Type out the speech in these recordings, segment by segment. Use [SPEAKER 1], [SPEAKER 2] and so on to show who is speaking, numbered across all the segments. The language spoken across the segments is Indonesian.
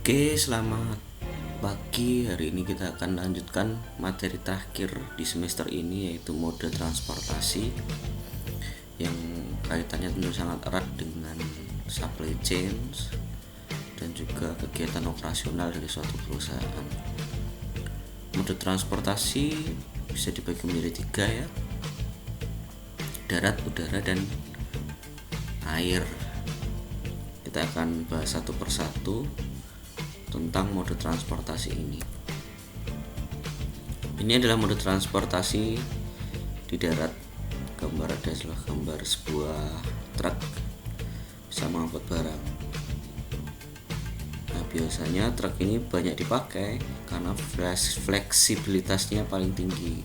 [SPEAKER 1] Oke, selamat pagi. Hari ini kita akan lanjutkan materi terakhir di semester ini, yaitu mode transportasi, yang kaitannya tentu sangat erat dengan supply chain dan juga kegiatan operasional dari suatu perusahaan. Mode transportasi bisa dibagi menjadi 3 ya: darat, udara, dan air. Kita akan bahas satu persatu tentang mode transportasi ini. Ini adalah mode transportasi di darat. Gambar adalah gambar sebuah truk bisa mengangkut barang. Nah, biasanya truk ini banyak dipakai karena fleksibilitasnya paling tinggi.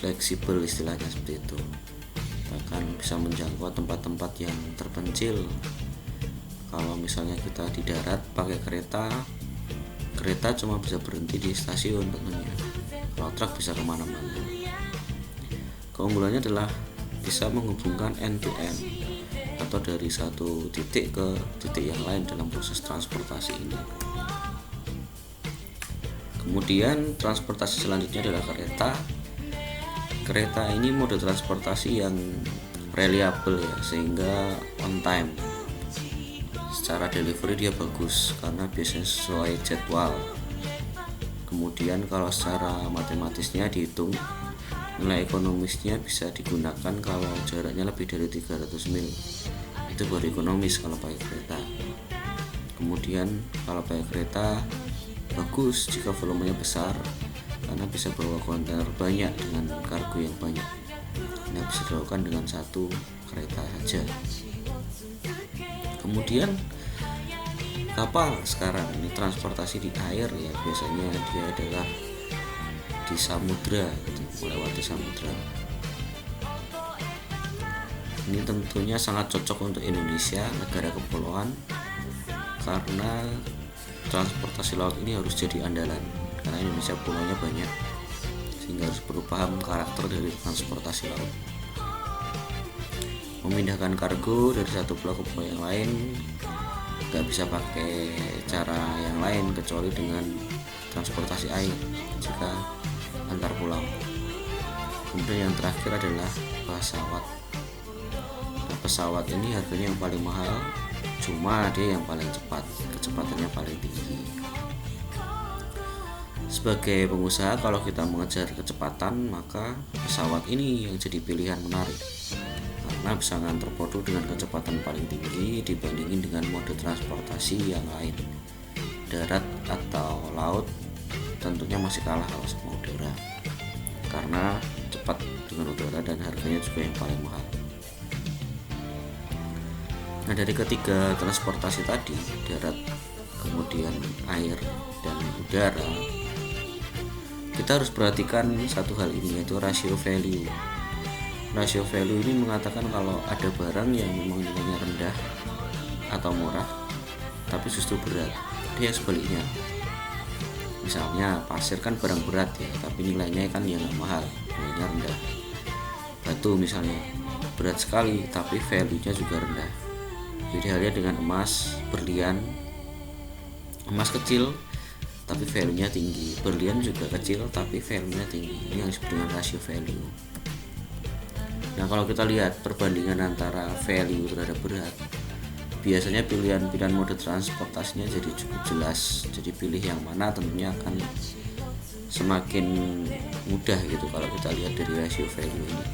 [SPEAKER 1] Fleksibel istilahnya seperti itu. Bahkan bisa menjangkau tempat-tempat yang terpencil. Kalau misalnya kita di darat pakai kereta cuma bisa berhenti di stasiun tentunya. Kalau truk bisa kemana-mana. Keunggulannya adalah bisa menghubungkan end to end, atau dari satu titik ke titik yang lain dalam proses transportasi ini. Kemudian transportasi selanjutnya adalah kereta. Kereta ini mode transportasi yang reliable ya, sehingga on time. Secara delivery dia bagus karena biasanya sesuai jadwal. Kemudian kalau secara matematisnya dihitung, nilai ekonomisnya bisa digunakan kalau jaraknya lebih dari 300 mil. Itu baru ekonomis kalau pakai kereta. Kemudian kalau pakai kereta bagus jika volumenya besar, karena bisa bawa kontainer banyak dengan kargo yang banyak. Ini bisa dilakukan dengan satu kereta saja. Kemudian kapal sekarang ini transportasi di air ya, biasanya dia adalah di samudra gitu, melewati samudra. Ini tentunya sangat cocok untuk Indonesia, negara kepulauan, karena transportasi laut ini harus jadi andalan karena Indonesia pulaunya banyak, sehingga harus perlu paham karakter dari transportasi laut. Memindahkan kargo dari satu pulau ke pulau yang lain gak bisa pakai cara yang lain kecuali dengan transportasi air jika antar pulau. Kemudian yang terakhir adalah pesawat. Nah, pesawat ini harganya yang paling mahal, cuma dia yang paling cepat, kecepatannya paling tinggi. Sebagai pengusaha, kalau kita mengejar kecepatan, maka pesawat ini yang jadi pilihan menarik karena bisa ngantar produk dengan kecepatan paling tinggi dibandingin dengan mode transportasi yang lain. Darat atau laut tentunya masih kalah kalau sama udara, karena cepat dengan udara dan harganya juga yang paling mahal. Nah, dari ketiga transportasi tadi, darat, kemudian air, dan udara, kita harus perhatikan satu hal ini, yaitu rasio value. Rasio value ini mengatakan kalau ada barang yang memang nilainya rendah atau murah tapi justru berat. Dia sebaliknya. Misalnya pasir kan barang berat ya, tapi nilainya kan yang mahal, nilainya rendah. Batu misalnya berat sekali tapi value-nya juga rendah. Jadi halnya dengan emas, berlian. Emas kecil tapi value-nya tinggi. Berlian juga kecil tapi value-nya tinggi. Ini yang disebut dengan rasio value. Nah, kalau kita lihat perbandingan antara value terhadap berat, biasanya pilihan-pilihan mode transportasinya jadi cukup jelas. Jadi pilih yang mana tentunya akan semakin mudah gitu kalau kita lihat dari rasio value ini.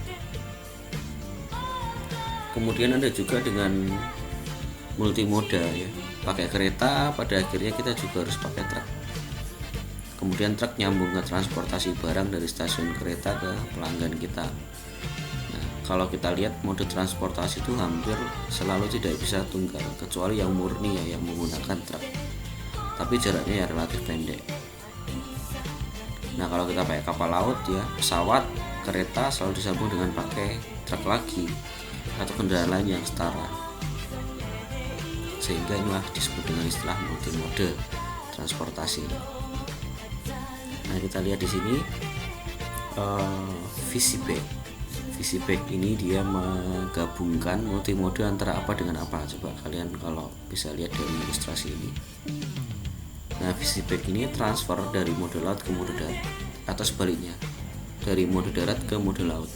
[SPEAKER 1] Kemudian ada juga dengan multimoda ya. Pakai kereta, pada akhirnya kita juga harus pakai truk. Kemudian truk nyambung ke transportasi barang dari stasiun kereta ke pelanggan kita. Kalau kita lihat mode transportasi itu hampir selalu tidak bisa tunggal, kecuali yang murni ya, yang menggunakan truk, tapi jaraknya ya relatif pendek. Nah, kalau kita pakai kapal laut ya, pesawat, kereta selalu disambung dengan pakai truk lagi atau kendaraan lain yang setara, sehingga inilah disebut dengan istilah multimode transportasi. Nah, kita lihat di sini VisiBag ini dia menggabungkan multimode antara apa dengan apa. Coba kalian kalau bisa lihat dari ilustrasi ini. Nah, VisiBake ini transfer dari mode laut ke mode darat atau sebaliknya, dari mode darat ke mode laut.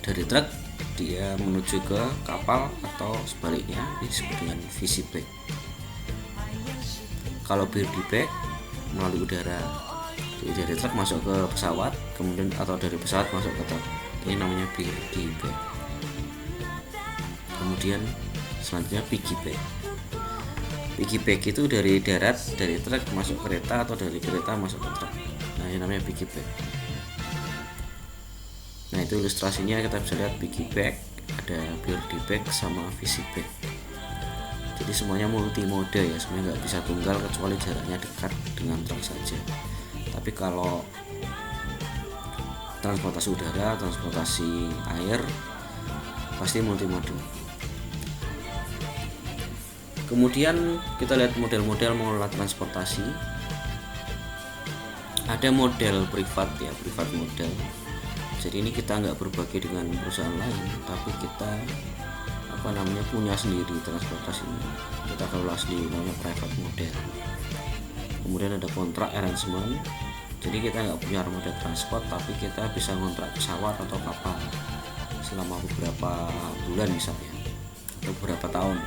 [SPEAKER 1] Dari truk dia menuju ke kapal atau sebaliknya, disebut dengan VisiBake. Kalau birdie-bake melalui udara, jadi dari truk masuk ke pesawat, kemudian atau dari pesawat masuk ke truk, ini namanya birdie-bake. Kemudian selanjutnya piggyback. Piggyback itu dari darat, dari truk masuk kereta atau dari kereta masuk ke truk. Nah, ini namanya piggyback. Nah, itu ilustrasinya kita bisa lihat piggyback, ada birdie-bake sama VisiBake. Jadi semuanya multimode ya, semuanya nggak bisa tunggal kecuali jaraknya dekat dengan truk saja. Tapi kalau transportasi udara, transportasi air pasti multimode. Kemudian kita lihat model-model mengelola transportasi. Ada model privat ya, privat model. Jadi ini kita nggak berbagi dengan perusahaan lain, tapi kita punya sendiri transportasinya. Kita kelola sendiri, namanya private model. Kemudian ada kontrak arrangement. Jadi kita nggak punya armada transport, tapi kita bisa kontrak pesawat atau kapal selama beberapa bulan misalnya, atau beberapa tahun.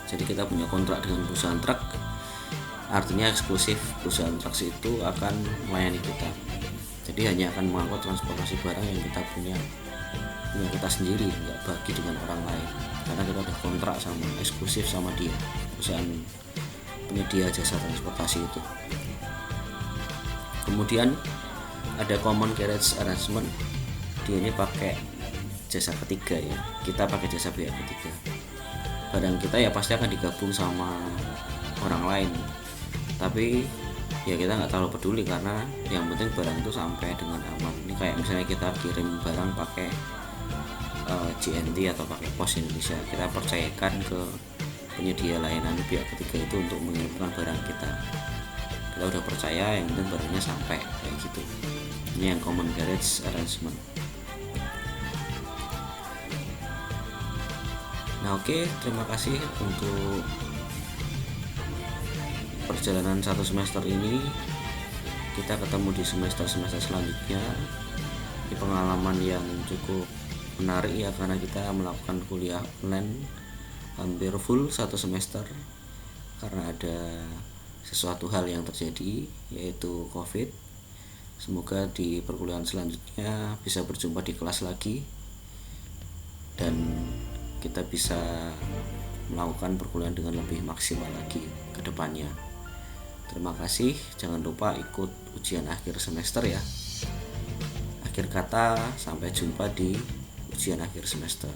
[SPEAKER 1] Jadi kita punya kontrak dengan perusahaan truk, artinya eksklusif perusahaan truk itu akan melayani kita. Jadi hanya akan mengangkut transportasi barang yang kita punya kita sendiri, nggak bagi dengan orang lain, karena kita udah kontrak sama eksklusif sama dia, perusahaan penyedia jasa transportasi itu. Kemudian ada common carriage arrangement, dia ini pakai jasa ketiga ya, kita pakai jasa pihak ketiga. Barang kita ya pasti akan digabung sama orang lain, tapi ya kita nggak terlalu peduli karena yang penting barang itu sampai dengan aman. Ini kayak misalnya kita kirim barang pakai JNT atau pakai Pos Indonesia, kita percayakan ke penyedia layanan pihak ketiga itu untuk mengirimkan barang kita udah percaya, yang penting barangnya sampai, kayak gitu. Ini yang common carriage arrangement. Nah, oke, terima kasih untuk perjalanan satu semester ini. Kita ketemu di semester-semester selanjutnya. Ini pengalaman yang cukup menarik ya, karena kita melakukan kuliah online hampir full satu semester karena ada sesuatu hal yang terjadi, yaitu COVID. Semoga di perkuliahan selanjutnya bisa berjumpa di kelas lagi dan kita bisa melakukan perkuliahan dengan lebih maksimal lagi ke depannya. Terima kasih, jangan lupa ikut ujian akhir semester ya. Akhir kata, sampai jumpa di ujian akhir semester.